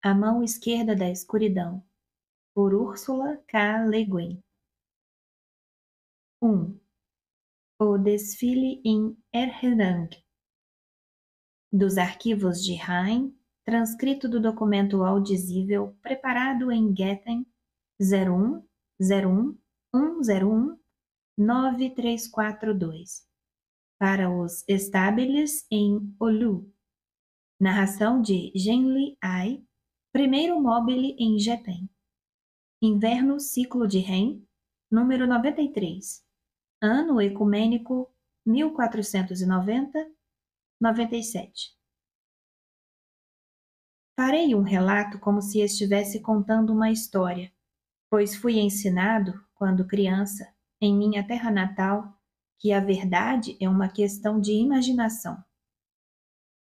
A Mão Esquerda da Escuridão, por Ursula K. Le Guin. 1. O desfile em Errerang. Dos arquivos de Hain, transcrito do documento audizível preparado em Getten 010110193442 para os Estabeles em Olu. Narração de Genli Ai, primeiro mobile em Getten. Inverno Ciclo de Ren, número 93, ano ecumênico 1490-97. Farei um relato como se estivesse contando uma história, pois fui ensinado, quando criança, em minha terra natal, que a verdade é uma questão de imaginação.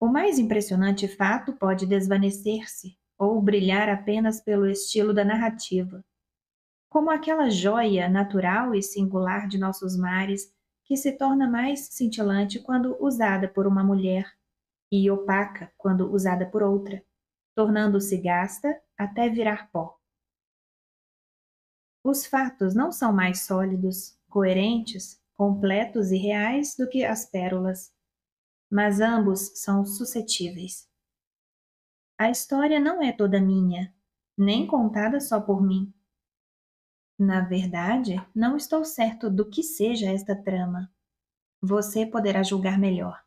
O mais impressionante fato pode desvanecer-se ou brilhar apenas pelo estilo da narrativa, como aquela joia natural e singular de nossos mares que se torna mais cintilante quando usada por uma mulher e opaca quando usada por outra, tornando-se gasta até virar pó. Os fatos não são mais sólidos, coerentes, completos e reais do que as pérolas, mas ambos são suscetíveis. A história não é toda minha, nem contada só por mim. Na verdade, não estou certo do que seja esta trama. Você poderá julgar melhor.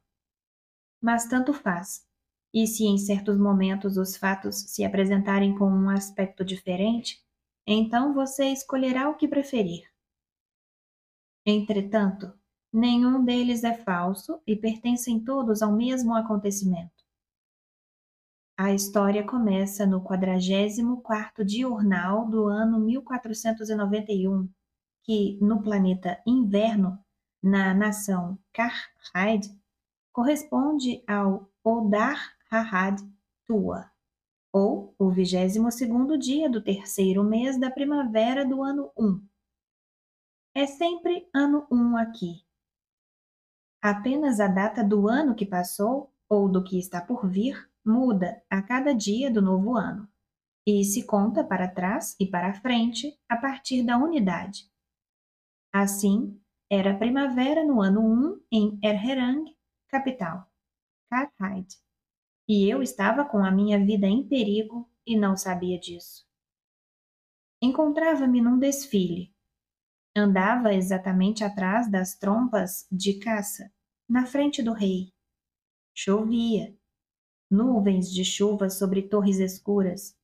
Mas tanto faz. E se em certos momentos os fatos se apresentarem com um aspecto diferente, então você escolherá o que preferir. Entretanto, nenhum deles é falso e pertencem todos ao mesmo acontecimento. A história começa no 44º diurnal do ano 1491, que, no planeta Inverno, na nação Karhide, corresponde ao Odar Hahad Tua, ou o 22º dia do terceiro mês da primavera do ano 1. É sempre ano 1 aqui. Apenas a data do ano que passou, ou do que está por vir, muda a cada dia do novo ano, e se conta para trás e para frente a partir da unidade. Assim, era primavera no ano 1 em Erherang, capital, Karhide, e eu estava com a minha vida em perigo e não sabia disso. Encontrava-me num desfile. Andava exatamente atrás das trompas de caça, na frente do rei. Chovia. Nuvens de chuva sobre torres escuras.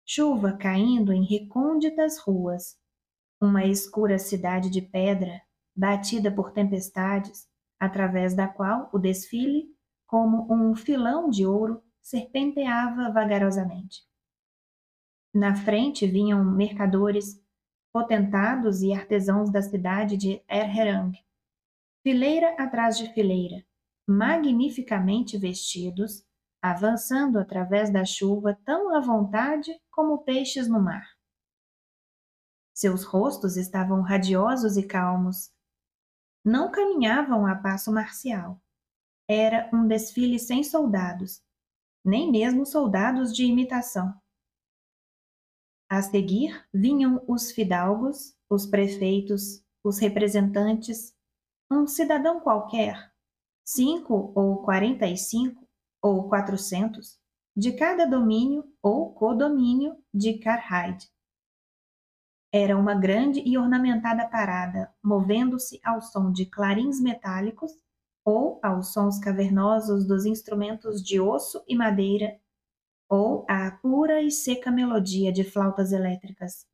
Chuva caindo em recônditas ruas. Uma escura cidade de pedra, batida por tempestades, através da qual o desfile, como um filão de ouro, serpenteava vagarosamente. Na frente vinham mercadores, potentados e artesãos da cidade de Erherang, fileira atrás de fileira, magnificamente vestidos, avançando através da chuva tão à vontade como peixes no mar. Seus rostos estavam radiosos e calmos. Não caminhavam a passo marcial. Era um desfile sem soldados, nem mesmo soldados de imitação. A seguir vinham os fidalgos, os prefeitos, os representantes, um cidadão qualquer, 5 ou 45 ou 400, de cada domínio ou codomínio de Karhide. Era uma grande e ornamentada parada, movendo-se ao som de clarins metálicos ou aos sons cavernosos dos instrumentos de osso e madeira, ou à pura e seca melodia de flautas elétricas.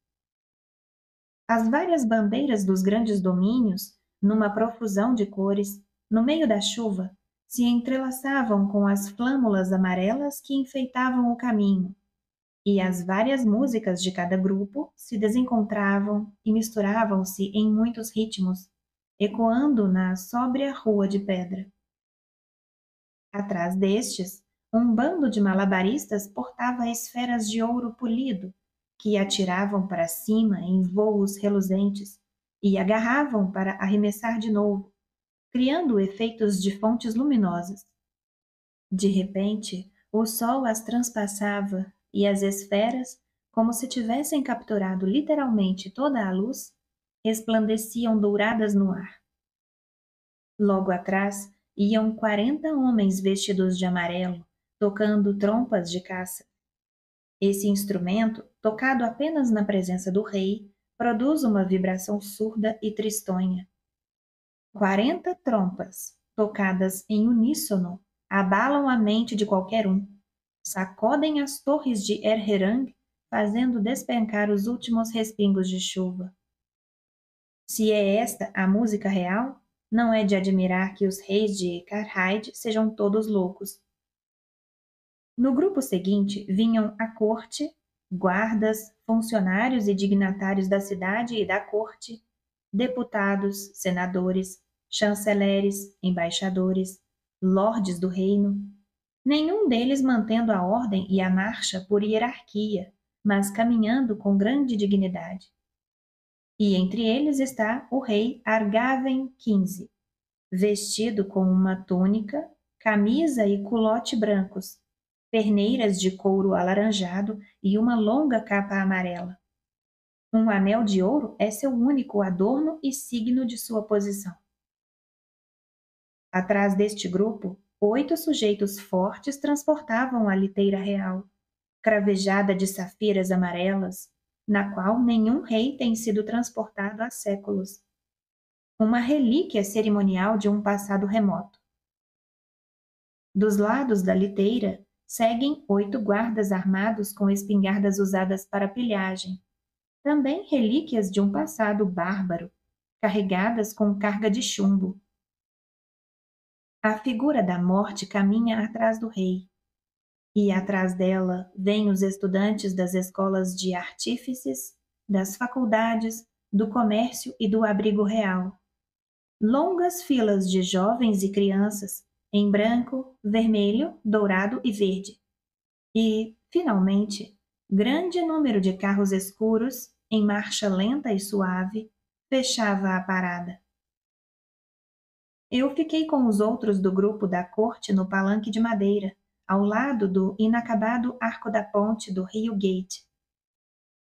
As várias bandeiras dos grandes domínios, numa profusão de cores, no meio da chuva, se entrelaçavam com as flâmulas amarelas que enfeitavam o caminho, e as várias músicas de cada grupo se desencontravam e misturavam-se em muitos ritmos, ecoando na sóbria rua de pedra. Atrás destes, um bando de malabaristas portava esferas de ouro polido, que atiravam para cima em voos reluzentes e agarravam para arremessar de novo, criando efeitos de fontes luminosas. De repente, o sol as transpassava e as esferas, como se tivessem capturado literalmente toda a luz, resplandeciam douradas no ar. Logo atrás iam 40 homens vestidos de amarelo, tocando trompas de caça. Esse instrumento, tocado apenas na presença do rei, produz uma vibração surda e tristonha. 40 trompas, tocadas em uníssono, abalam a mente de qualquer um, sacodem as torres de Erherang, fazendo despencar os últimos respingos de chuva. Se é esta a música real, não é de admirar que os reis de Karhide sejam todos loucos. No grupo seguinte vinham a corte, guardas, funcionários e dignatários da cidade e da corte, deputados, senadores, chanceleres, embaixadores, lordes do reino, nenhum deles mantendo a ordem e a marcha por hierarquia, mas caminhando com grande dignidade. E entre eles está o rei Argaven XV, vestido com uma túnica, camisa e culote brancos, perneiras de couro alaranjado e uma longa capa amarela. Um anel de ouro é seu único adorno e signo de sua posição. Atrás deste grupo, 8 sujeitos fortes transportavam a liteira real, cravejada de safiras amarelas, na qual nenhum rei tem sido transportado há séculos. Uma relíquia cerimonial de um passado remoto. Dos lados da liteira, seguem 8 guardas armados com espingardas usadas para pilhagem, também relíquias de um passado bárbaro, carregadas com carga de chumbo. A figura da morte caminha atrás do rei, e atrás dela vêm os estudantes das escolas de artífices, das faculdades, do comércio e do abrigo real. Longas filas de jovens e crianças, em branco, vermelho, dourado e verde. E, finalmente, grande número de carros escuros, em marcha lenta e suave, fechava a parada. Eu fiquei com os outros do grupo da corte no palanque de madeira, ao lado do inacabado arco da ponte do Rio Gate.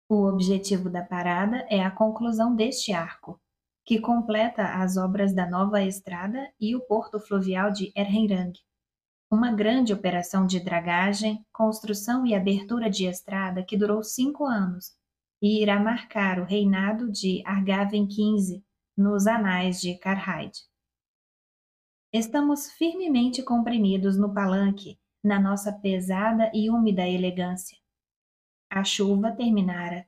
O objetivo da parada é a conclusão deste arco, que completa as obras da nova estrada e o porto fluvial de Erhenrang. Uma grande operação de dragagem, construção e abertura de estrada que durou 5 anos e irá marcar o reinado de Argaven XV nos anais de Karhide. Estamos firmemente comprimidos no palanque, na nossa pesada e úmida elegância. A chuva terminara.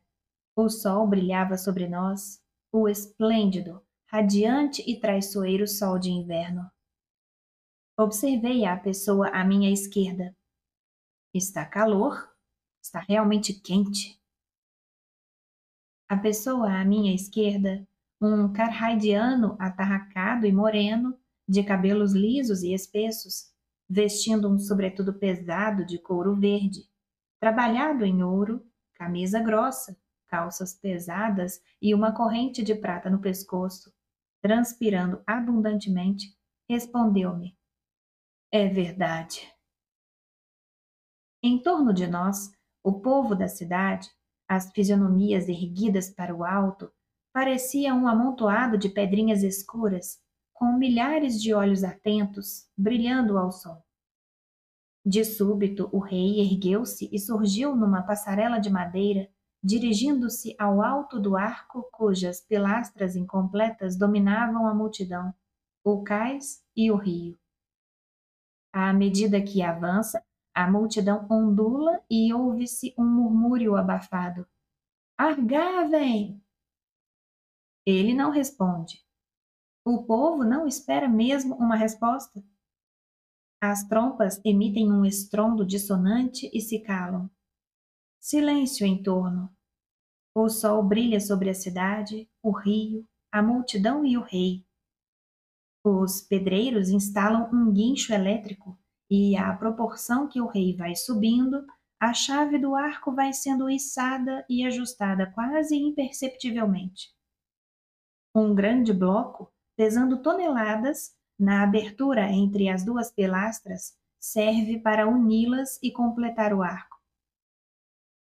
O sol brilhava sobre nós, o esplêndido, radiante e traiçoeiro sol de inverno. Observei a pessoa à minha esquerda. Está calor? Está realmente quente. A pessoa à minha esquerda, um carraidiano atarracado e moreno, de cabelos lisos e espessos, vestindo um sobretudo pesado de couro verde, trabalhado em ouro, camisa grossa, calças pesadas e uma corrente de prata no pescoço, transpirando abundantemente, respondeu-me: "É verdade." Em torno de nós, o povo da cidade, as fisionomias erguidas para o alto, parecia um amontoado de pedrinhas escuras, com milhares de olhos atentos, brilhando ao sol. De súbito, o rei ergueu-se e surgiu numa passarela de madeira, dirigindo-se ao alto do arco cujas pilastras incompletas dominavam a multidão, o cais e o rio. À medida que avança, a multidão ondula e ouve-se um murmúrio abafado. "Argaven!" Ele não responde. O povo não espera mesmo uma resposta. As trompas emitem um estrondo dissonante e se calam. Silêncio em torno. O sol brilha sobre a cidade, o rio, a multidão e o rei. Os pedreiros instalam um guincho elétrico e, à proporção que o rei vai subindo, a chave do arco vai sendo içada e ajustada quase imperceptivelmente. Um grande bloco, pesando toneladas, na abertura entre as 2 pilastras, serve para uni-las e completar o arco.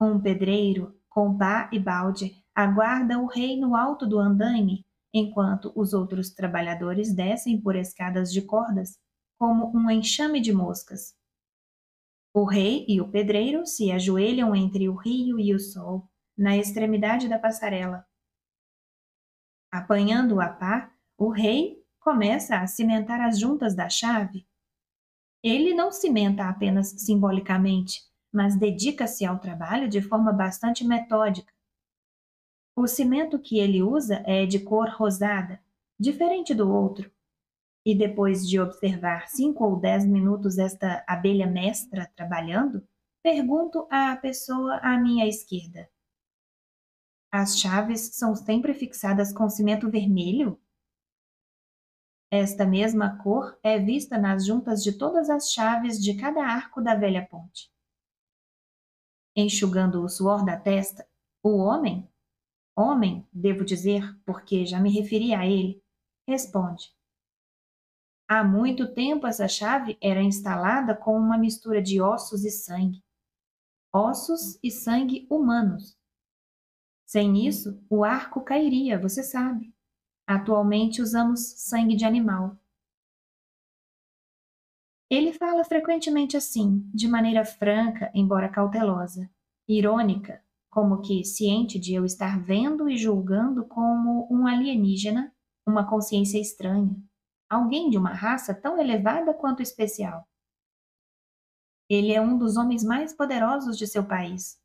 Um pedreiro, com pá e balde, aguarda o rei no alto do andaime, enquanto os outros trabalhadores descem por escadas de cordas, como um enxame de moscas. O rei e o pedreiro se ajoelham entre o rio e o sol, na extremidade da passarela. Apanhando a pá, o rei começa a cimentar as juntas da chave. Ele não cimenta apenas simbolicamente, mas dedica-se ao trabalho de forma bastante metódica. O cimento que ele usa é de cor rosada, diferente do outro, e depois de observar 5 ou 10 minutos esta abelha mestra trabalhando, pergunto à pessoa à minha esquerda: as chaves são sempre fixadas com cimento vermelho? Esta mesma cor é vista nas juntas de todas as chaves de cada arco da velha ponte. Enxugando o suor da testa, o homem, devo dizer, porque já me referi a ele, responde: há muito tempo essa chave era instalada com uma mistura de ossos e sangue humanos. Sem isso, o arco cairia, você sabe. Atualmente usamos sangue de animal. Ele fala frequentemente assim, de maneira franca, embora cautelosa, irônica, como que ciente de eu estar vendo e julgando como um alienígena, uma consciência estranha, alguém de uma raça tão elevada quanto especial. Ele é um dos homens mais poderosos de seu país.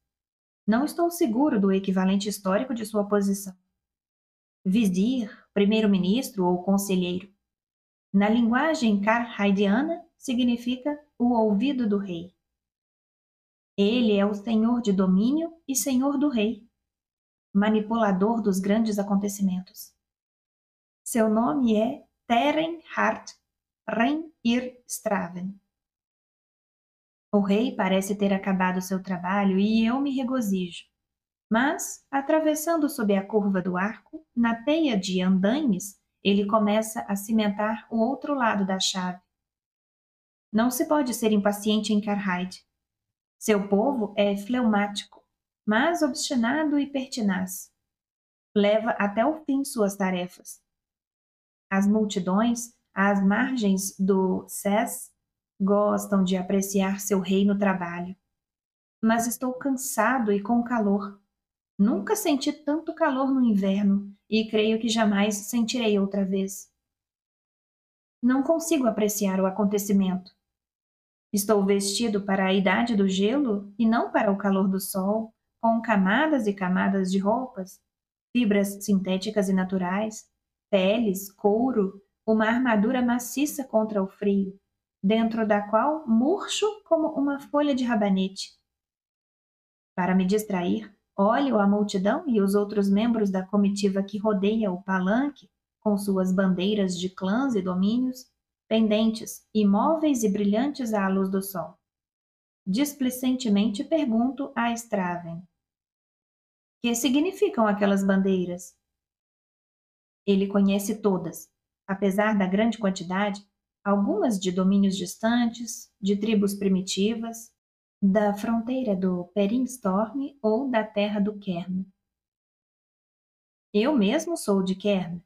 Não estou seguro do equivalente histórico de sua posição. Vizir, primeiro-ministro ou conselheiro. Na linguagem carhaidiana, significa o ouvido do rei. Ele é o senhor de domínio e senhor do rei, manipulador dos grandes acontecimentos. Seu nome é Teren Hart Rein-ir Straven. O rei parece ter acabado seu trabalho e eu me regozijo. Mas, atravessando sob a curva do arco, na teia de andaimes, ele começa a cimentar o outro lado da chave. Não se pode ser impaciente em Karhide. Seu povo é fleumático, mas obstinado e pertinaz. Leva até o fim suas tarefas. As multidões, às margens do Ses, gostam de apreciar seu rei no trabalho. Mas estou cansado e com calor. Nunca senti tanto calor no inverno e creio que jamais sentirei outra vez. Não consigo apreciar o acontecimento. Estou vestido para a idade do gelo e não para o calor do sol, com camadas e camadas de roupas, fibras sintéticas e naturais, peles, couro, uma armadura maciça contra o frio, dentro da qual murcho como uma folha de rabanete. Para me distrair, olho a multidão e os outros membros da comitiva que rodeia o palanque, com suas bandeiras de clãs e domínios, pendentes, imóveis e brilhantes à luz do sol. Displicentemente pergunto a Straven: que significam aquelas bandeiras? Ele conhece todas, apesar da grande quantidade, algumas de domínios distantes, de tribos primitivas, da fronteira do Perinstorm ou da terra do Kern. Eu mesmo sou de Kern,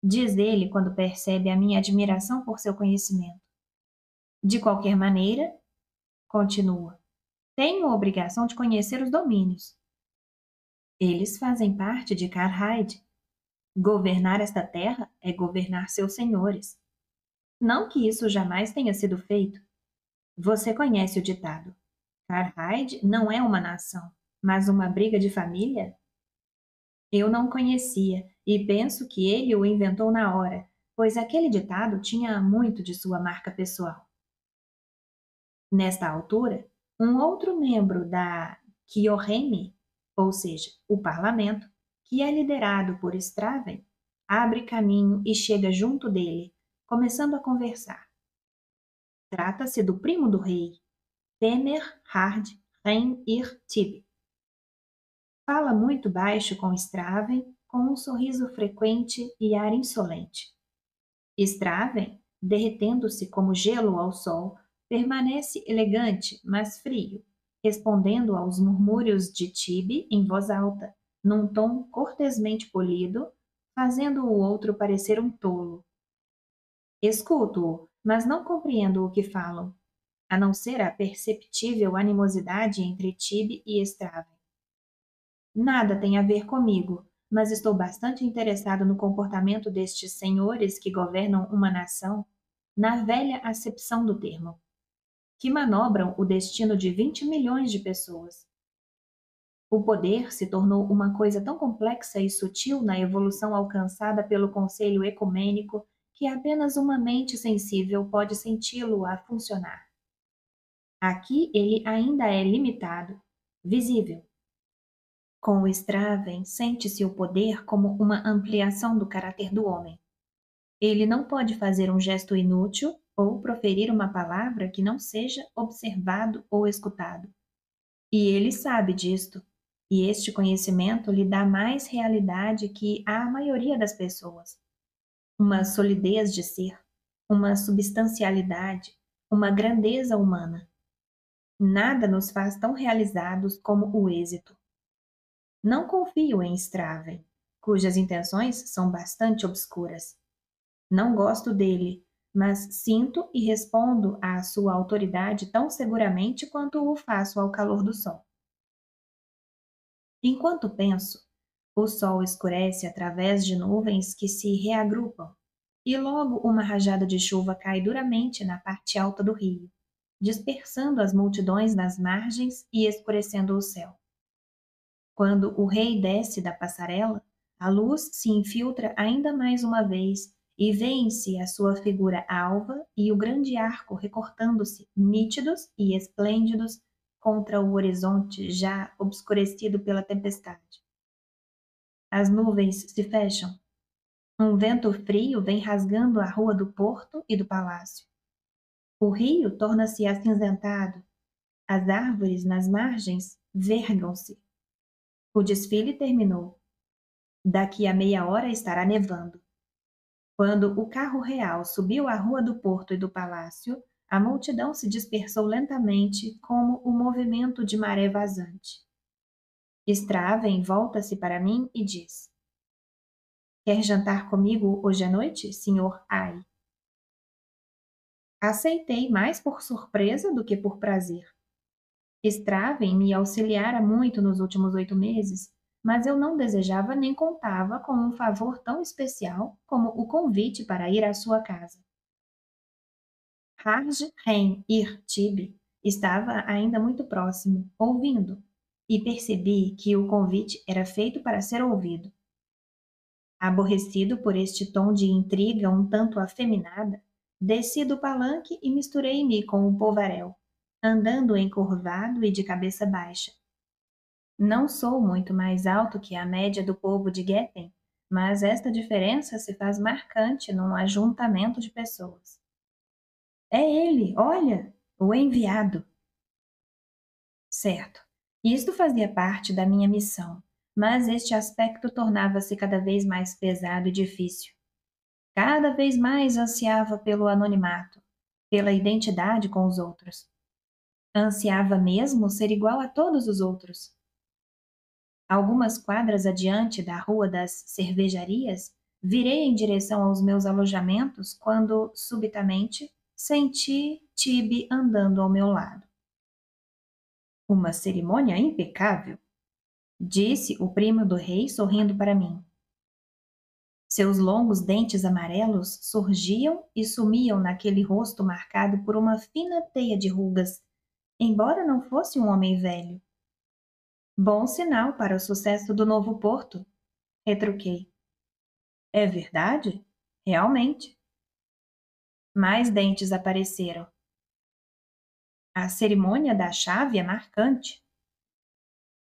diz ele quando percebe a minha admiração por seu conhecimento. De qualquer maneira, continua, tenho a obrigação de conhecer os domínios. Eles fazem parte de Karhide. Governar esta terra é governar seus senhores. Não que isso jamais tenha sido feito. Você conhece o ditado: Karhide não é uma nação, mas uma briga de família? Eu não conhecia e penso que ele o inventou na hora, pois aquele ditado tinha muito de sua marca pessoal. Nesta altura, um outro membro da Kyohemi, ou seja, o parlamento, que é liderado por Straven, abre caminho e chega junto dele, começando a conversar. Trata-se do primo do rei, Temer Hard Rein-ir Tib. Fala muito baixo com Straven, com um sorriso frequente e ar insolente. Straven, derretendo-se como gelo ao sol, permanece elegante, mas frio, respondendo aos murmúrios de Tibe em voz alta, num tom cortesmente polido, fazendo o outro parecer um tolo. Escuto-o, mas não compreendo o que falam, a não ser a perceptível animosidade entre Tibe e Estraven. Nada tem a ver comigo, mas estou bastante interessado no comportamento destes senhores que governam uma nação, na velha acepção do termo, que manobram o destino de 20 milhões de pessoas. O poder se tornou uma coisa tão complexa e sutil na evolução alcançada pelo Conselho Ecumênico que apenas uma mente sensível pode senti-lo a funcionar. Aqui ele ainda é limitado, visível. Com o Straven, sente-se o poder como uma ampliação do caráter do homem. Ele não pode fazer um gesto inútil ou proferir uma palavra que não seja observado ou escutado. E ele sabe disto, e este conhecimento lhe dá mais realidade que à maioria das pessoas. Uma solidez de ser, uma substancialidade, uma grandeza humana. Nada nos faz tão realizados como o êxito. Não confio em Straven, cujas intenções são bastante obscuras. Não gosto dele, mas sinto e respondo à sua autoridade tão seguramente quanto o faço ao calor do sol. Enquanto penso, o sol escurece através de nuvens que se reagrupam, e logo uma rajada de chuva cai duramente na parte alta do rio, dispersando as multidões nas margens e escurecendo o céu. Quando o rei desce da passarela, a luz se infiltra ainda mais uma vez e vê-se a sua figura alva e o grande arco recortando-se, nítidos e esplêndidos, contra o horizonte já obscurecido pela tempestade. As nuvens se fecham. Um vento frio vem rasgando a rua do porto e do palácio. O rio torna-se acinzentado. As árvores nas margens vergam-se. O desfile terminou. Daqui a meia hora estará nevando. Quando o carro real subiu a rua do porto e do palácio, a multidão se dispersou lentamente como o movimento de maré vazante. Straven volta-se para mim e diz: Quer jantar comigo hoje à noite, Sr. Ai? Aceitei mais por surpresa do que por prazer. Straven me auxiliara muito nos últimos 8 meses, mas eu não desejava nem contava com um favor tão especial como o convite para ir à sua casa. Harj Ren Ir Tib estava ainda muito próximo, ouvindo, e percebi que o convite era feito para ser ouvido. Aborrecido por este tom de intriga um tanto afeminada, desci do palanque e misturei-me com o povaréu, andando encurvado e de cabeça baixa. Não sou muito mais alto que a média do povo de Geffen, mas esta diferença se faz marcante num ajuntamento de pessoas. É ele, olha, o enviado. Certo, isto fazia parte da minha missão, mas este aspecto tornava-se cada vez mais pesado e difícil. Cada vez mais ansiava pelo anonimato, pela identidade com os outros. Ansiava mesmo ser igual a todos os outros. Algumas quadras adiante da Rua das Cervejarias, virei em direção aos meus alojamentos quando, subitamente, senti Tibe andando ao meu lado. Uma cerimônia impecável, disse o primo do rei sorrindo para mim. Seus longos dentes amarelos surgiam e sumiam naquele rosto marcado por uma fina teia de rugas, embora não fosse um homem velho. Bom sinal para o sucesso do novo porto, retruquei. É verdade? Realmente. Mais dentes apareceram. A cerimônia da chave é marcante.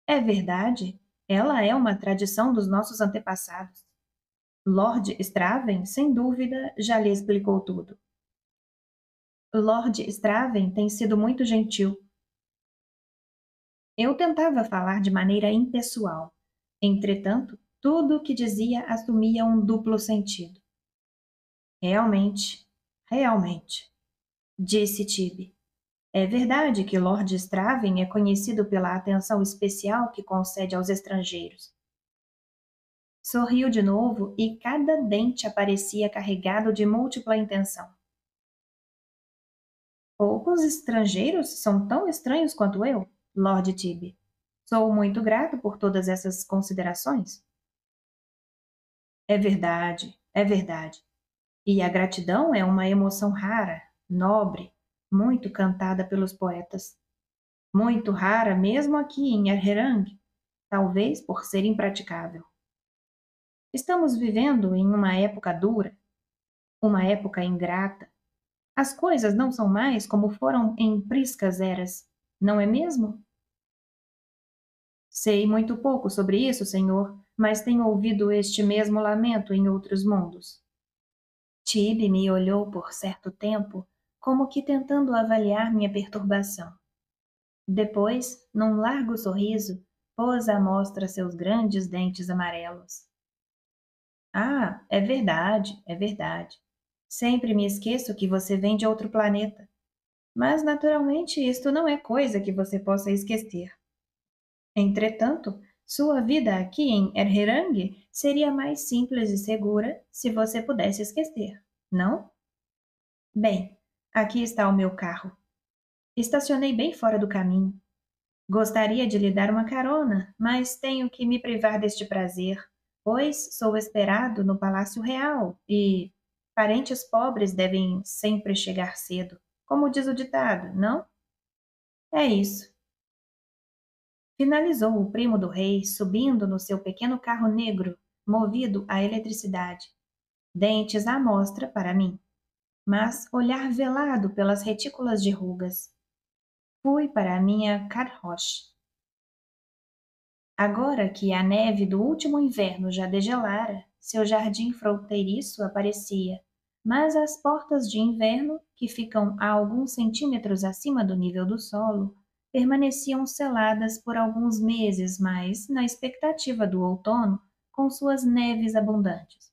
É verdade. Ela é uma tradição dos nossos antepassados. Lord Straven, sem dúvida, já lhe explicou tudo. Lord Straven tem sido muito gentil. Eu tentava falar de maneira impessoal. Entretanto, tudo o que dizia assumia um duplo sentido. Realmente, realmente, disse Tibe. É verdade que Lord Straven é conhecido pela atenção especial que concede aos estrangeiros. Sorriu de novo e cada dente aparecia carregado de múltipla intenção. Poucos estrangeiros são tão estranhos quanto eu, Lord Tibby. Sou muito grato por todas essas considerações. É verdade, é verdade. E a gratidão é uma emoção rara, nobre, muito cantada pelos poetas. Muito rara mesmo aqui em Erherang, talvez por ser impraticável. Estamos vivendo em uma época dura, uma época ingrata. As coisas não são mais como foram em priscas eras, não é mesmo? Sei muito pouco sobre isso, senhor, mas tenho ouvido este mesmo lamento em outros mundos. Tibe me olhou por certo tempo, como que tentando avaliar minha perturbação. Depois, num largo sorriso, pôs à mostra seus grandes dentes amarelos. Ah, é verdade, é verdade. Sempre me esqueço que você vem de outro planeta. Mas, naturalmente, isto não é coisa que você possa esquecer. Entretanto, sua vida aqui em Erherang seria mais simples e segura se você pudesse esquecer, não? Bem, aqui está o meu carro. Estacionei bem fora do caminho. Gostaria de lhe dar uma carona, mas tenho que me privar deste prazer, pois sou esperado no Palácio Real e parentes pobres devem sempre chegar cedo, como diz o ditado, não? É isso. Finalizou o primo do rei, subindo no seu pequeno carro negro, movido a eletricidade. Dentes à mostra para mim, mas olhar velado pelas retículas de rugas. Fui para a minha carroche. Agora que a neve do último inverno já degelara, seu jardim fronteiriço aparecia, mas as portas de inverno, que ficam a alguns centímetros acima do nível do solo, permaneciam seladas por alguns meses mais na expectativa do outono com suas neves abundantes.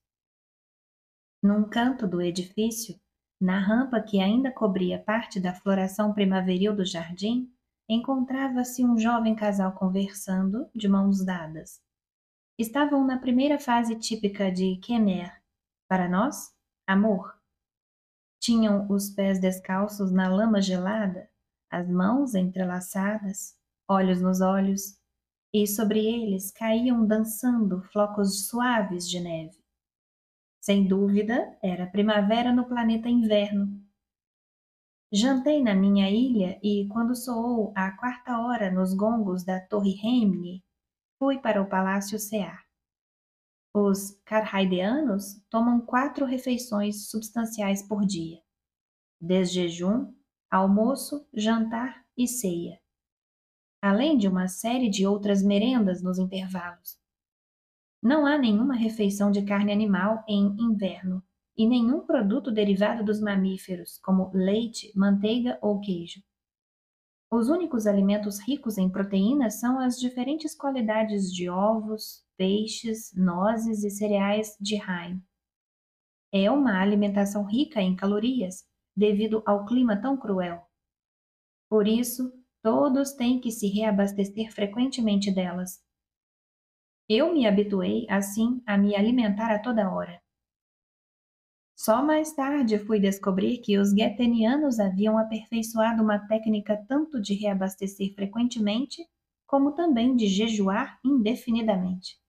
Num canto do edifício, na rampa que ainda cobria parte da floração primaveril do jardim, encontrava-se um jovem casal conversando, de mãos dadas. Estavam na primeira fase típica de Quemer. Para nós, amor. Tinham os pés descalços na lama gelada, as mãos entrelaçadas, olhos nos olhos, e sobre eles caíam dançando flocos suaves de neve. Sem dúvida, era primavera no planeta inverno. Jantei na minha ilha e, quando soou a quarta hora nos gongos da Torre Heimni, fui para o Palácio Sear. Os Carhaideanos tomam 4 refeições substanciais por dia: desjejum, almoço, jantar e ceia, além de uma série de outras merendas nos intervalos. Não há nenhuma refeição de carne animal em inverno e nenhum produto derivado dos mamíferos, como leite, manteiga ou queijo. Os únicos alimentos ricos em proteínas são as diferentes qualidades de ovos, peixes, nozes e cereais de Hain. É uma alimentação rica em calorias, devido ao clima tão cruel. Por isso, todos têm que se reabastecer frequentemente delas. Eu me habituei, assim, a me alimentar a toda hora. Só mais tarde fui descobrir que os guetenianos haviam aperfeiçoado uma técnica tanto de reabastecer frequentemente, como também de jejuar indefinidamente.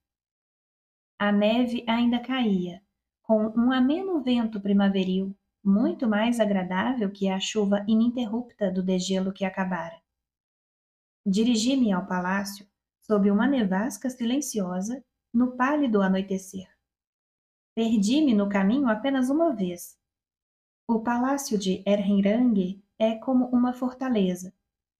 A neve ainda caía, com um ameno vento primaveril, muito mais agradável que a chuva ininterrupta do degelo que acabara. Dirigi-me ao palácio, sob uma nevasca silenciosa, no pálido anoitecer. Perdi-me no caminho apenas uma vez. O palácio de Erhinrang é como uma fortaleza,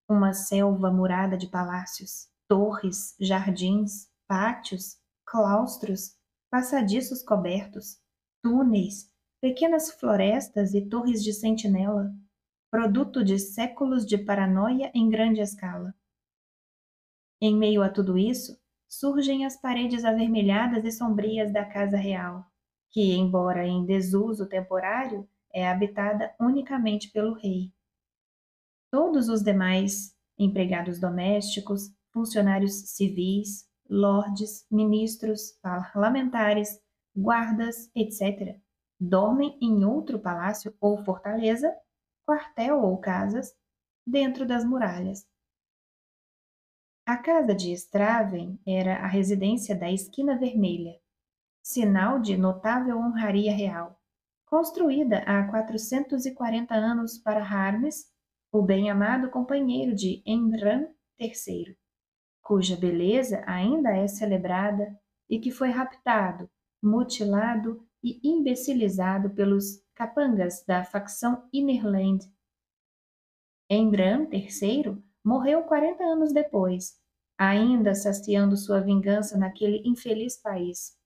uma selva murada de palácios, torres, jardins, pátios, claustros, passadiços cobertos, túneis, pequenas florestas e torres de sentinela, produto de séculos de paranoia em grande escala. Em meio a tudo isso, surgem as paredes avermelhadas e sombrias da Casa Real, que, embora em desuso temporário, é habitada unicamente pelo rei. Todos os demais empregados domésticos, funcionários civis, lordes, ministros, parlamentares, guardas, etc., dormem em outro palácio ou fortaleza, quartel ou casas, dentro das muralhas. A casa de Straven era a residência da Esquina Vermelha, sinal de notável honraria real, construída há 440 anos para Harmes, o bem-amado companheiro de Emran III, cuja beleza ainda é celebrada e que foi raptado, mutilado e imbecilizado pelos capangas da facção Innerland. Emran III morreu 40 anos depois, ainda saciando sua vingança naquele infeliz país.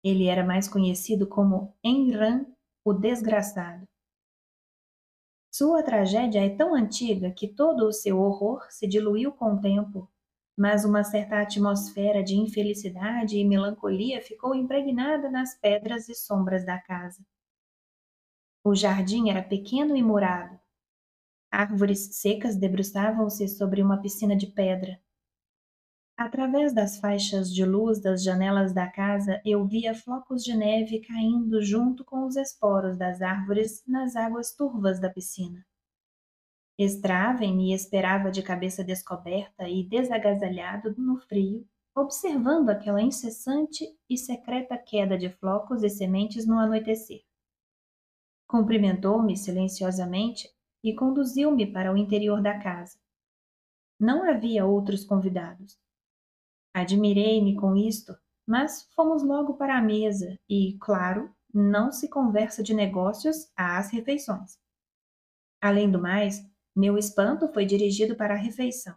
Ele era mais conhecido como Enran, o Desgraçado. Sua tragédia é tão antiga que todo o seu horror se diluiu com o tempo, mas uma certa atmosfera de infelicidade e melancolia ficou impregnada nas pedras e sombras da casa. O jardim era pequeno e murado. Árvores secas debruçavam-se sobre uma piscina de pedra. Através das faixas de luz das janelas da casa, eu via flocos de neve caindo junto com os esporos das árvores nas águas turvas da piscina. Straven me esperava de cabeça descoberta e desagasalhado no frio, observando aquela incessante e secreta queda de flocos e sementes no anoitecer. Cumprimentou-me silenciosamente e conduziu-me para o interior da casa. Não havia outros convidados. Admirei-me com isto, mas fomos logo para a mesa e, claro, não se conversa de negócios às refeições. Além do mais, meu espanto foi dirigido para a refeição.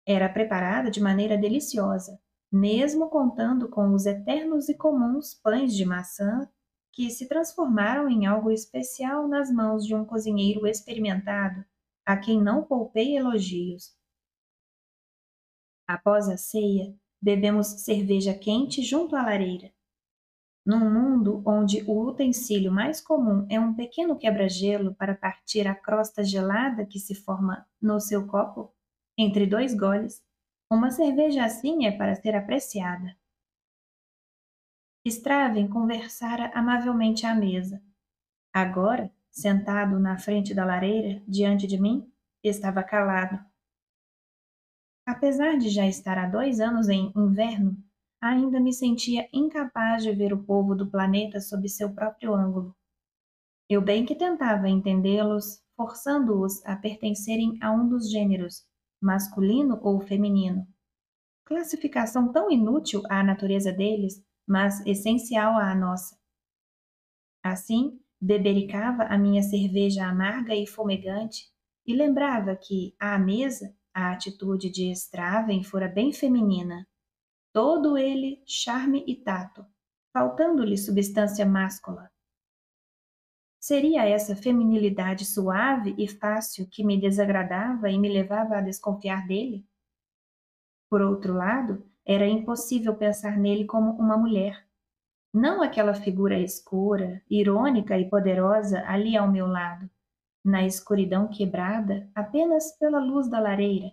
Era preparada de maneira deliciosa, mesmo contando com os eternos e comuns pães de maçã que se transformaram em algo especial nas mãos de um cozinheiro experimentado, a quem não poupei elogios. Após a ceia, bebemos cerveja quente junto à lareira. Num mundo onde o utensílio mais comum é um pequeno quebra-gelo para partir a crosta gelada que se forma no seu copo, entre dois goles, uma cerveja assim é para ser apreciada. Straven conversara amavelmente à mesa. Agora, sentado na frente da lareira, diante de mim, estava calado. Apesar de já estar há 2 anos em inverno, ainda me sentia incapaz de ver o povo do planeta sob seu próprio ângulo. Eu bem que tentava entendê-los, forçando-os a pertencerem a um dos gêneros, masculino ou feminino. Classificação tão inútil à natureza deles, mas essencial à nossa. Assim, bebericava a minha cerveja amarga e fumegante e lembrava que, à mesa, a atitude de Straven fora bem feminina. Todo ele charme e tato, faltando-lhe substância máscula. Seria essa feminilidade suave e fácil que me desagradava e me levava a desconfiar dele? Por outro lado, era impossível pensar nele como uma mulher. Não aquela figura escura, irônica e poderosa ali ao meu lado, na escuridão quebrada apenas pela luz da lareira.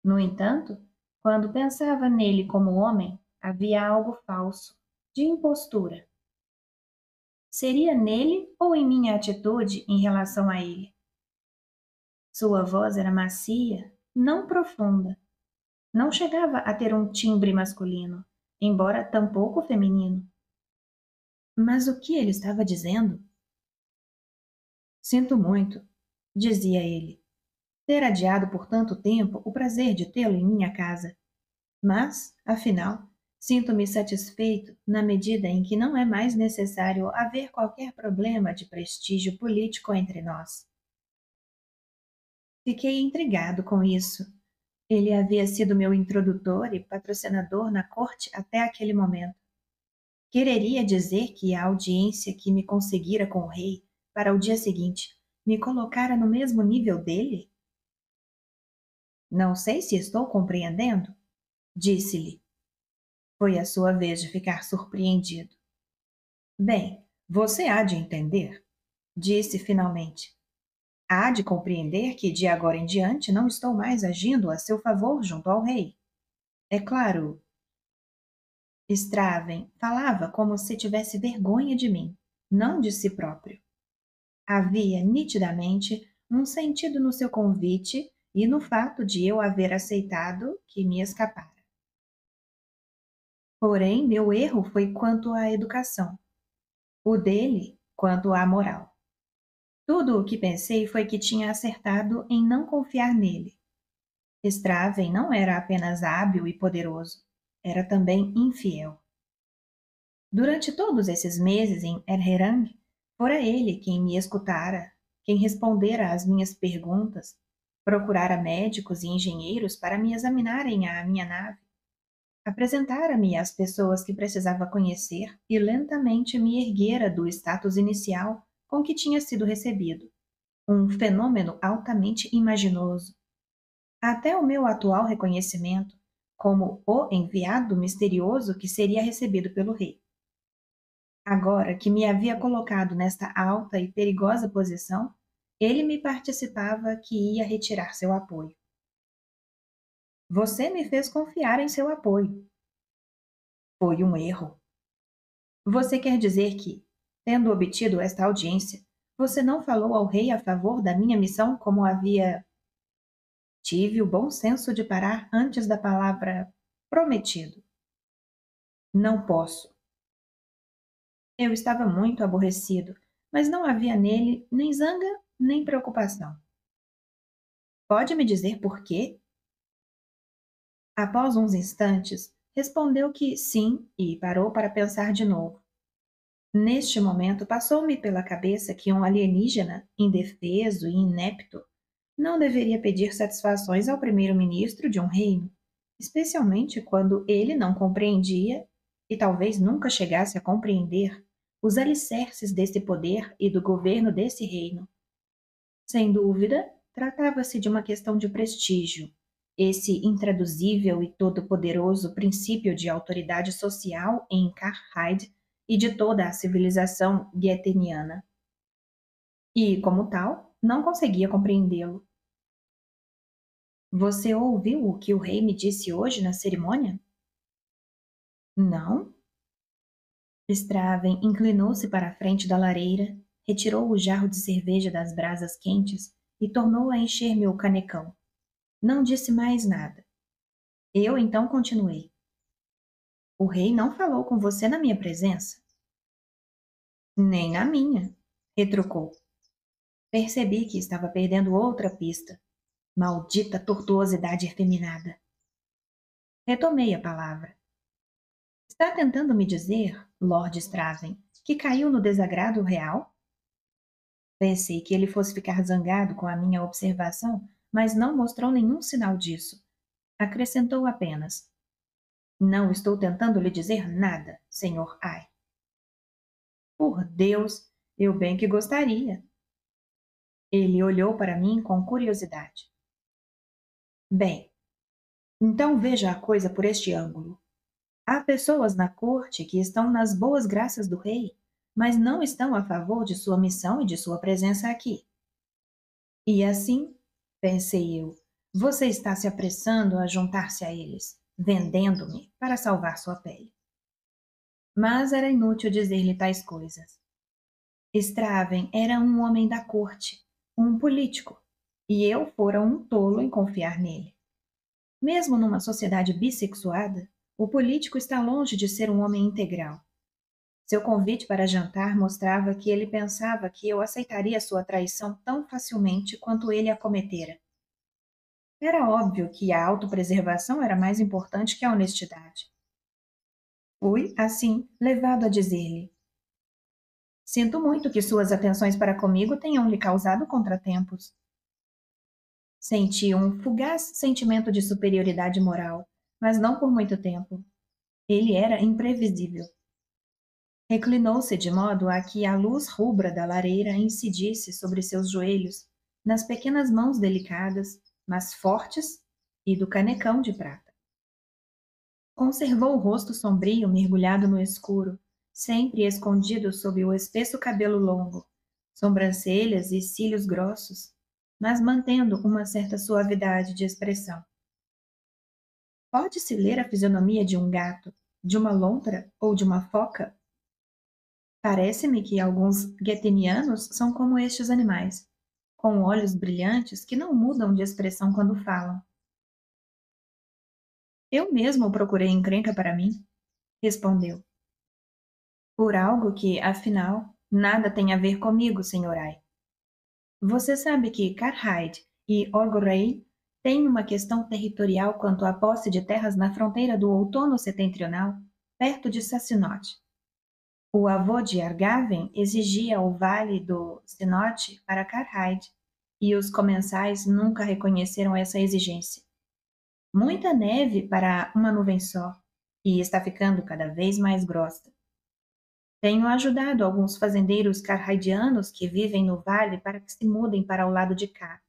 No entanto, quando pensava nele como homem, havia algo falso, de impostura. Seria nele ou em minha atitude em relação a ele? Sua voz era macia, não profunda. Não chegava a ter um timbre masculino, embora tampouco feminino. Mas o que ele estava dizendo? Sinto muito, dizia ele, ter adiado por tanto tempo o prazer de tê-lo em minha casa. Mas, afinal, sinto-me satisfeito na medida em que não é mais necessário haver qualquer problema de prestígio político entre nós. Fiquei intrigado com isso. Ele havia sido meu introdutor e patrocinador na corte até aquele momento. Quereria dizer que a audiência que me conseguira com o rei para o dia seguinte me colocara no mesmo nível dele? Não sei se estou compreendendo, disse-lhe. Foi a sua vez de ficar surpreendido. Bem, você há de entender, disse finalmente. Há de compreender que de agora em diante não estou mais agindo a seu favor junto ao rei. É claro, Straven falava como se tivesse vergonha de mim, não de si próprio. Havia nitidamente um sentido no seu convite e no fato de eu haver aceitado que me escapara. Porém, meu erro foi quanto à educação, o dele quanto à moral. Tudo o que pensei foi que tinha acertado em não confiar nele. Straven não era apenas hábil e poderoso, era também infiel. Durante todos esses meses em Erherang, fora ele quem me escutara, quem respondera às minhas perguntas, procurara médicos e engenheiros para me examinarem a minha nave, apresentara-me às pessoas que precisava conhecer e lentamente me erguera do status inicial com que tinha sido recebido, um fenômeno altamente imaginoso, até o meu atual reconhecimento como o enviado misterioso que seria recebido pelo rei. Agora que me havia colocado nesta alta e perigosa posição, ele me participava que ia retirar seu apoio. Você me fez confiar em seu apoio. Foi um erro. Você quer dizer que, tendo obtido esta audiência, você não falou ao rei a favor da minha missão como havia. Tive o bom senso de parar antes da palavra prometido. Não posso. Eu estava muito aborrecido, mas não havia nele nem zanga nem preocupação. Pode me dizer por quê? Após uns instantes, respondeu que sim e parou para pensar de novo. Neste momento, passou-me pela cabeça que um alienígena, indefeso e inepto, não deveria pedir satisfações ao primeiro-ministro de um reino, especialmente quando ele não compreendia, e talvez nunca chegasse a compreender, os alicerces desse poder e do governo desse reino. Sem dúvida, tratava-se de uma questão de prestígio, esse intraduzível e todo-poderoso princípio de autoridade social em Karhide e de toda a civilização gueteniana. E, como tal, não conseguia compreendê-lo. Você ouviu o que o rei me disse hoje na cerimônia? Não? Straven inclinou-se para a frente da lareira, retirou o jarro de cerveja das brasas quentes e tornou a encher meu canecão. Não disse mais nada. Eu então continuei. O rei não falou com você na minha presença? Nem na minha, retrucou. Percebi que estava perdendo outra pista. Maldita tortuosidade efeminada. Retomei a palavra. Está tentando me dizer, Lord Straven, que caiu no desagrado real? Pensei que ele fosse ficar zangado com a minha observação, mas não mostrou nenhum sinal disso. Acrescentou apenas. Não estou tentando lhe dizer nada, Sr. Ai. Por Deus, eu bem que gostaria. Ele olhou para mim com curiosidade. Bem, então veja a coisa por este ângulo. Há pessoas na corte que estão nas boas graças do rei, mas não estão a favor de sua missão e de sua presença aqui. E assim, pensei eu, você está se apressando a juntar-se a eles, vendendo-me para salvar sua pele. Mas era inútil dizer-lhe tais coisas. Straven era um homem da corte, um político, e eu fora um tolo em confiar nele. Mesmo numa sociedade bissexuada, o político está longe de ser um homem integral. Seu convite para jantar mostrava que ele pensava que eu aceitaria sua traição tão facilmente quanto ele a cometera. Era óbvio que a autopreservação era mais importante que a honestidade. Fui, assim, levado a dizer-lhe: sinto muito que suas atenções para comigo tenham lhe causado contratempos. Senti um fugaz sentimento de superioridade moral, mas não por muito tempo. Ele era imprevisível. Reclinou-se de modo a que a luz rubra da lareira incidisse sobre seus joelhos, nas pequenas mãos delicadas, mas fortes, e do canecão de prata. Conservou o rosto sombrio mergulhado no escuro, sempre escondido sob o espesso cabelo longo, sobrancelhas e cílios grossos, mas mantendo uma certa suavidade de expressão. Pode-se ler a fisionomia de um gato, de uma lontra ou de uma foca? Parece-me que alguns guetenianos são como estes animais, com olhos brilhantes que não mudam de expressão quando falam. Eu mesmo procurei encrenca para mim, respondeu, por algo que, afinal, nada tem a ver comigo, senhorai. Você sabe que Karhide e Orgorei têm uma questão territorial quanto à posse de terras na fronteira do outono setentrional, perto de Sassinot. O avô de Argaven exigia o vale do Sinote para Karhide, e os comensais nunca reconheceram essa exigência. Muita neve para uma nuvem só, e está ficando cada vez mais grossa. Tenho ajudado alguns fazendeiros carraidianos que vivem no vale para que se mudem para o lado de cá,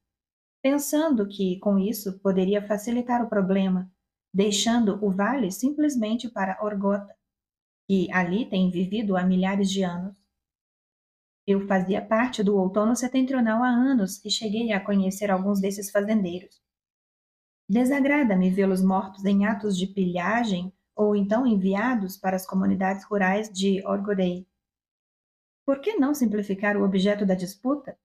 pensando que, com isso, poderia facilitar o problema, deixando o vale simplesmente para Orgota, que ali tem vivido há milhares de anos. Eu fazia parte do outono setentrional há anos e cheguei a conhecer alguns desses fazendeiros. Desagrada-me vê-los mortos em atos de pilhagem ou então enviados para as comunidades rurais de Orgorei. Por que não simplificar o objeto da disputa?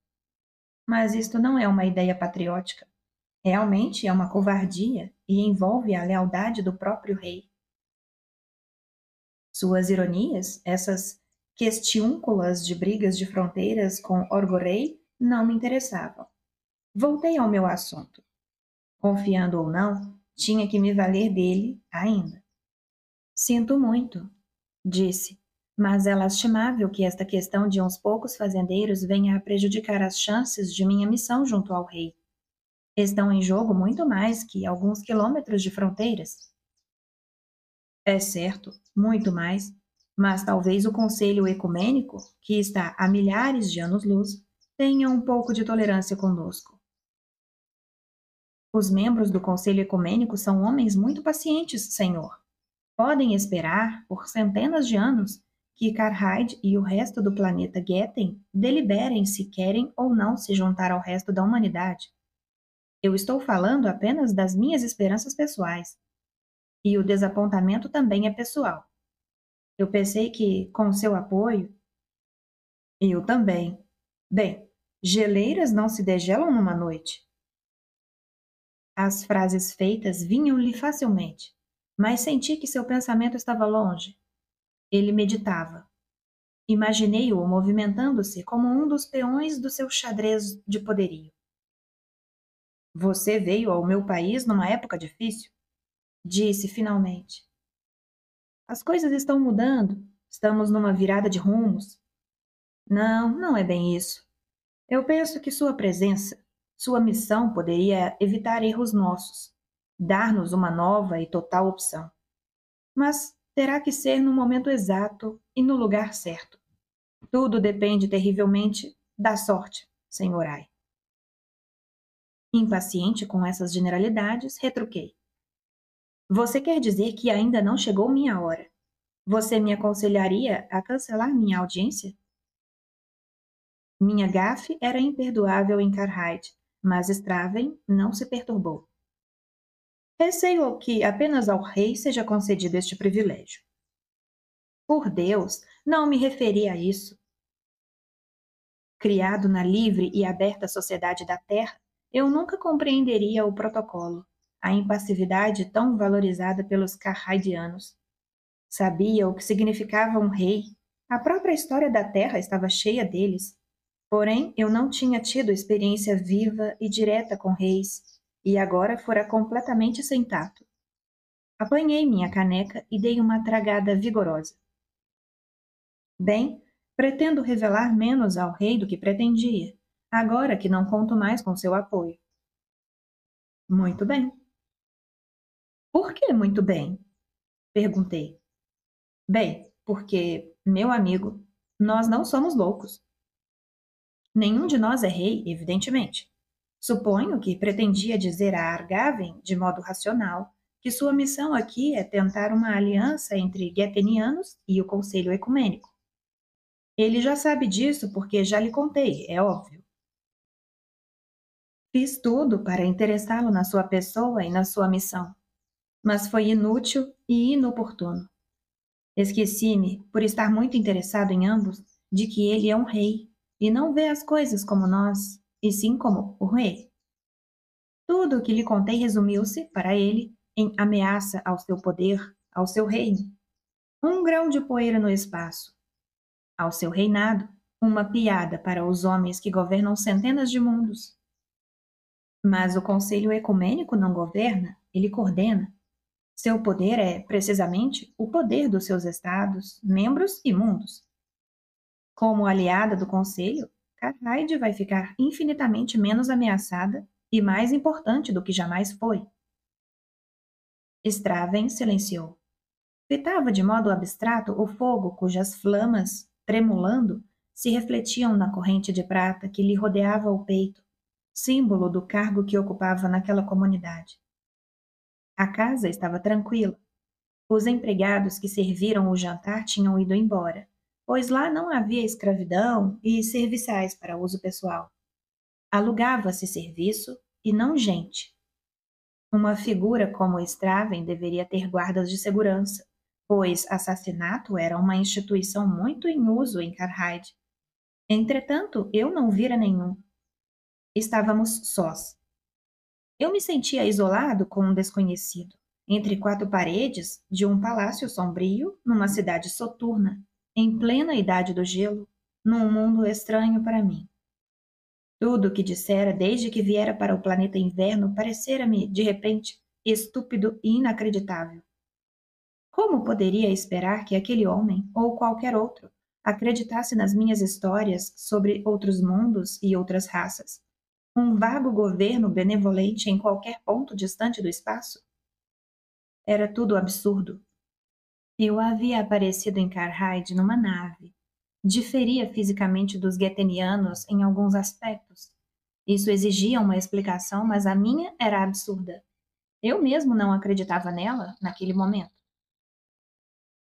Mas isto não é uma ideia patriótica. Realmente é uma covardia e envolve a lealdade do próprio rei. Suas ironias, essas questiúnculas de brigas de fronteiras com Orgorei, não me interessavam. Voltei ao meu assunto. Confiando ou não, tinha que me valer dele ainda. Sinto muito, disse, mas é lastimável que esta questão de uns poucos fazendeiros venha a prejudicar as chances de minha missão junto ao rei. Estão em jogo muito mais que alguns quilômetros de fronteiras. É certo, muito mais, mas talvez o Conselho Ecumênico, que está a milhares de anos-luz, tenha um pouco de tolerância conosco. Os membros do Conselho Ecumênico são homens muito pacientes, senhor. Podem esperar, por centenas de anos, que Karhide e o resto do planeta Getten deliberem se querem ou não se juntar ao resto da humanidade. Eu estou falando apenas das minhas esperanças pessoais. E o desapontamento também é pessoal. Eu pensei que, com seu apoio, eu também. Bem, geleiras não se degelam numa noite. As frases feitas vinham-lhe facilmente, mas senti que seu pensamento estava longe. Ele meditava. Imaginei-o movimentando-se como um dos peões do seu xadrez de poderio. Você veio ao meu país numa época difícil? Disse finalmente. As coisas estão mudando. Estamos numa virada de rumos. Não, não é bem isso. Eu penso que sua presença, sua missão poderia evitar erros nossos, dar-nos uma nova e total opção. Mas terá que ser no momento exato e no lugar certo. Tudo depende terrivelmente da sorte, Senhor Ai. Impaciente com essas generalidades, retruquei. Você quer dizer que ainda não chegou minha hora? Você me aconselharia a cancelar minha audiência? Minha gafe era imperdoável em Karhide, mas Straven não se perturbou. Receio que apenas ao rei seja concedido este privilégio. Por Deus, não me referi a isso. Criado na livre e aberta sociedade da Terra, eu nunca compreenderia o protocolo, a impassividade tão valorizada pelos Karhidianos. Sabia o que significava um rei. A própria história da Terra estava cheia deles. Porém, eu não tinha tido experiência viva e direta com reis, e agora fora completamente sem tato. Apanhei minha caneca e dei uma tragada vigorosa. Bem, pretendo revelar menos ao rei do que pretendia, agora que não conto mais com seu apoio. Muito bem. Por que muito bem? Perguntei. Bem, porque, meu amigo, nós não somos loucos. Nenhum de nós é rei, evidentemente. Suponho que pretendia dizer a Argaven, de modo racional, que sua missão aqui é tentar uma aliança entre Getenianos e o Conselho Ecumênico. Ele já sabe disso porque já lhe contei, é óbvio. Fiz tudo para interessá-lo na sua pessoa e na sua missão, mas foi inútil e inoportuno. Esqueci-me, por estar muito interessado em ambos, de que ele é um rei e não vê as coisas como nós, e sim como o rei. Tudo o que lhe contei resumiu-se, para ele, em ameaça ao seu poder, ao seu reino. Um grão de poeira no espaço. Ao seu reinado, uma piada para os homens que governam centenas de mundos. Mas o Conselho Ecumênico não governa, ele coordena. Seu poder é, precisamente, o poder dos seus estados, membros e mundos. Como aliada do Conselho, Carhide vai ficar infinitamente menos ameaçada e mais importante do que jamais foi. Straven silenciou. Fitava de modo abstrato o fogo cujas flamas, tremulando, se refletiam na corrente de prata que lhe rodeava o peito, símbolo do cargo que ocupava naquela comunidade. A casa estava tranquila. Os empregados que serviram o jantar tinham ido embora, pois lá não havia escravidão e serviçais para uso pessoal. Alugava-se serviço e não gente. Uma figura como Straven deveria ter guardas de segurança, pois assassinato era uma instituição muito em uso em Carhide. Entretanto, eu não vira nenhum. Estávamos sós. Eu me sentia isolado com um desconhecido, entre quatro paredes de um palácio sombrio, numa cidade soturna, em plena idade do gelo, num mundo estranho para mim. Tudo o que dissera desde que viera para o planeta inverno parecera-me, de repente, estúpido e inacreditável. Como poderia esperar que aquele homem, ou qualquer outro, acreditasse nas minhas histórias sobre outros mundos e outras raças? Um vago governo benevolente em qualquer ponto distante do espaço? Era tudo absurdo. Eu havia aparecido em Carhide numa nave. Diferia fisicamente dos Getenianos em alguns aspectos. Isso exigia uma explicação, mas a minha era absurda. Eu mesmo não acreditava nela naquele momento.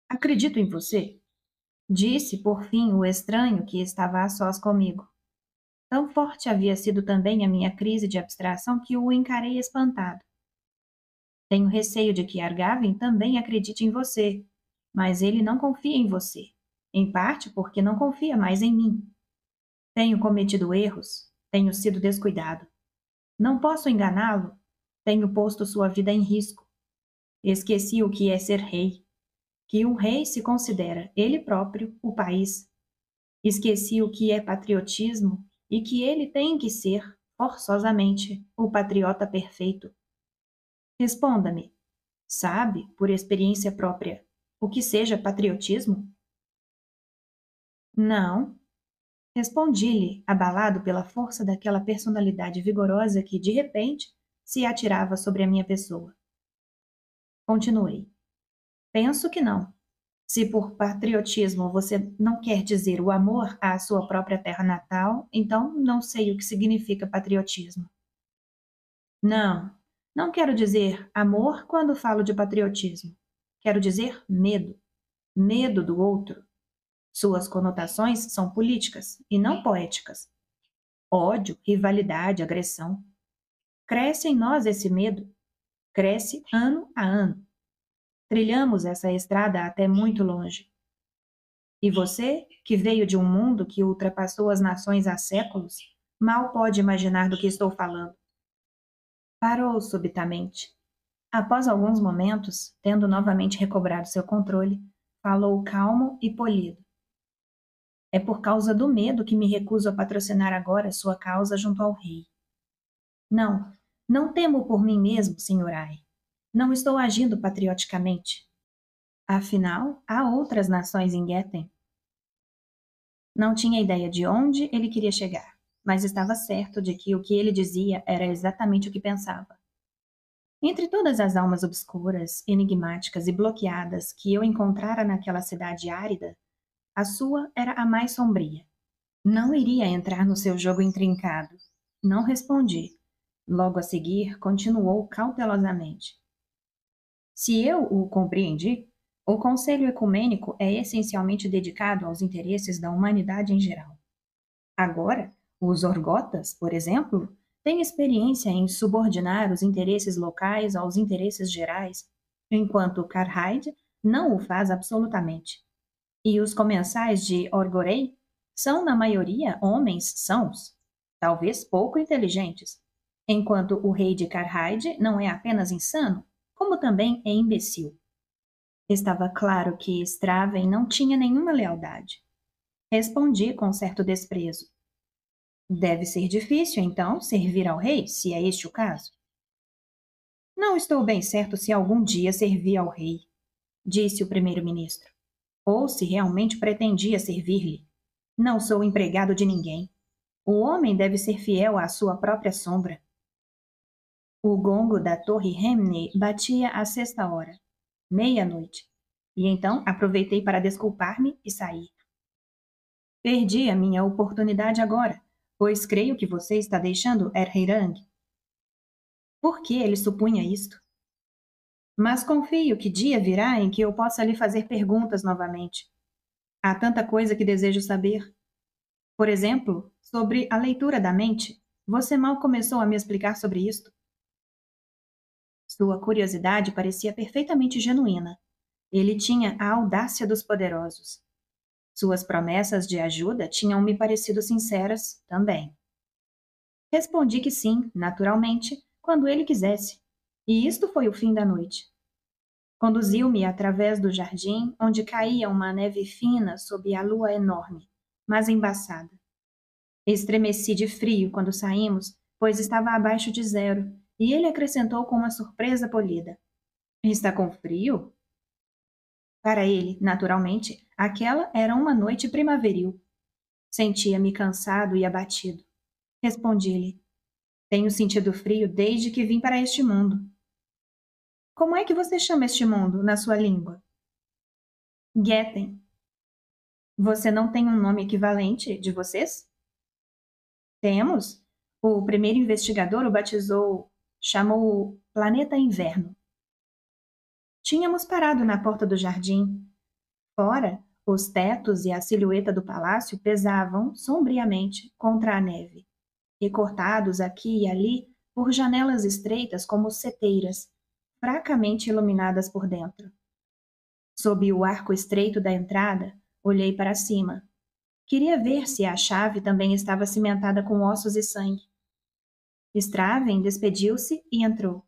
Acredito em você, disse por fim o estranho que estava a sós comigo. Tão forte havia sido também a minha crise de abstração que o encarei espantado. Tenho receio de que Argavin também acredite em você, mas ele não confia em você, em parte porque não confia mais em mim. Tenho cometido erros, tenho sido descuidado. Não posso enganá-lo, tenho posto sua vida em risco. Esqueci o que é ser rei, que um rei se considera, ele próprio, o país. Esqueci o que é patriotismo e que ele tem que ser, forçosamente, o patriota perfeito. Responda-me, sabe, por experiência própria, o que seja patriotismo? Não, respondi-lhe, abalado pela força daquela personalidade vigorosa que, de repente, se atirava sobre a minha pessoa. Continuei. Penso que não. Se por patriotismo você não quer dizer o amor à sua própria terra natal, então não sei o que significa patriotismo. Não, não quero dizer amor quando falo de patriotismo. Quero dizer medo. Medo do outro. Suas conotações são políticas e não poéticas. Ódio, rivalidade, agressão. Cresce em nós esse medo. Cresce ano a ano. Trilhamos essa estrada até muito longe. E você, que veio de um mundo que ultrapassou as nações há séculos, mal pode imaginar do que estou falando. Parou subitamente. Após alguns momentos, tendo novamente recobrado seu controle, falou calmo e polido. É por causa do medo que me recuso a patrocinar agora sua causa junto ao rei. Não, não temo por mim mesmo, Sr. Ai. Não estou agindo patrioticamente. Afinal, há outras nações em Getten. Não tinha ideia de onde ele queria chegar, mas estava certo de que o que ele dizia era exatamente o que pensava. Entre todas as almas obscuras, enigmáticas e bloqueadas que eu encontrara naquela cidade árida, a sua era a mais sombria. Não iria entrar no seu jogo intrincado. Não respondi. Logo a seguir, continuou cautelosamente. Se eu o compreendi, o Conselho Ecumênico é essencialmente dedicado aos interesses da humanidade em geral. Agora, os Orgotas, por exemplo, Tem experiência em subordinar os interesses locais aos interesses gerais, enquanto Karhide não o faz absolutamente. E os comensais de Orgorei são, na maioria, homens sãos, talvez pouco inteligentes, enquanto o rei de Karhide não é apenas insano, como também é imbecil. Estava claro que Straven não tinha nenhuma lealdade. Respondi com certo desprezo. Deve ser difícil, então, servir ao rei, se é este o caso. Não estou bem certo se algum dia servi ao rei, disse o primeiro-ministro, ou se realmente pretendia servir-lhe. Não sou empregado de ninguém. O homem deve ser fiel à sua própria sombra. O gongo da torre Hemne batia à sexta hora, meia-noite, e então aproveitei para desculpar-me e sair. Perdi a minha oportunidade agora, pois creio que você está deixando Erheirang. Por que ele supunha isto? Mas confio que dia virá em que eu possa lhe fazer perguntas novamente. Há tanta coisa que desejo saber. Por exemplo, sobre a leitura da mente. Você mal começou a me explicar sobre isto. Sua curiosidade parecia perfeitamente genuína. Ele tinha a audácia dos poderosos. Suas promessas de ajuda tinham me parecido sinceras também. Respondi que sim, naturalmente, quando ele quisesse. E isto foi o fim da noite. Conduziu-me através do jardim, onde caía uma neve fina sob a lua enorme, mas embaçada. Estremeci de frio quando saímos, pois estava abaixo de zero, e ele acrescentou com uma surpresa polida. Está com frio? Para ele, naturalmente, aquela era uma noite primaveril. Sentia-me cansado e abatido. Respondi-lhe: Tenho sentido frio desde que vim para este mundo. Como é que você chama este mundo na sua língua? Getten. Você não tem um nome equivalente de vocês? Temos. O primeiro investigador o batizou, chamou-o Planeta Inverno. Tínhamos parado na porta do jardim. Fora, os tetos e a silhueta do palácio pesavam sombriamente contra a neve, recortados aqui e ali por janelas estreitas como seteiras, fracamente iluminadas por dentro. Sob o arco estreito da entrada, olhei para cima. Queria ver se a chave também estava cimentada com ossos e sangue. Straven despediu-se e entrou.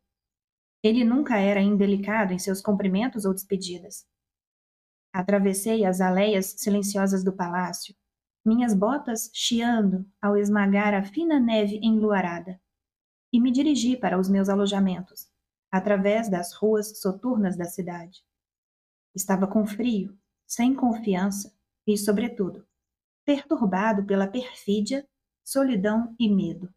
Ele nunca era indelicado em seus cumprimentos ou despedidas. Atravessei as aleias silenciosas do palácio, minhas botas chiando ao esmagar a fina neve enluarada, e me dirigi para os meus alojamentos, através das ruas soturnas da cidade. Estava com frio, sem confiança e, sobretudo, perturbado pela perfídia, solidão e medo.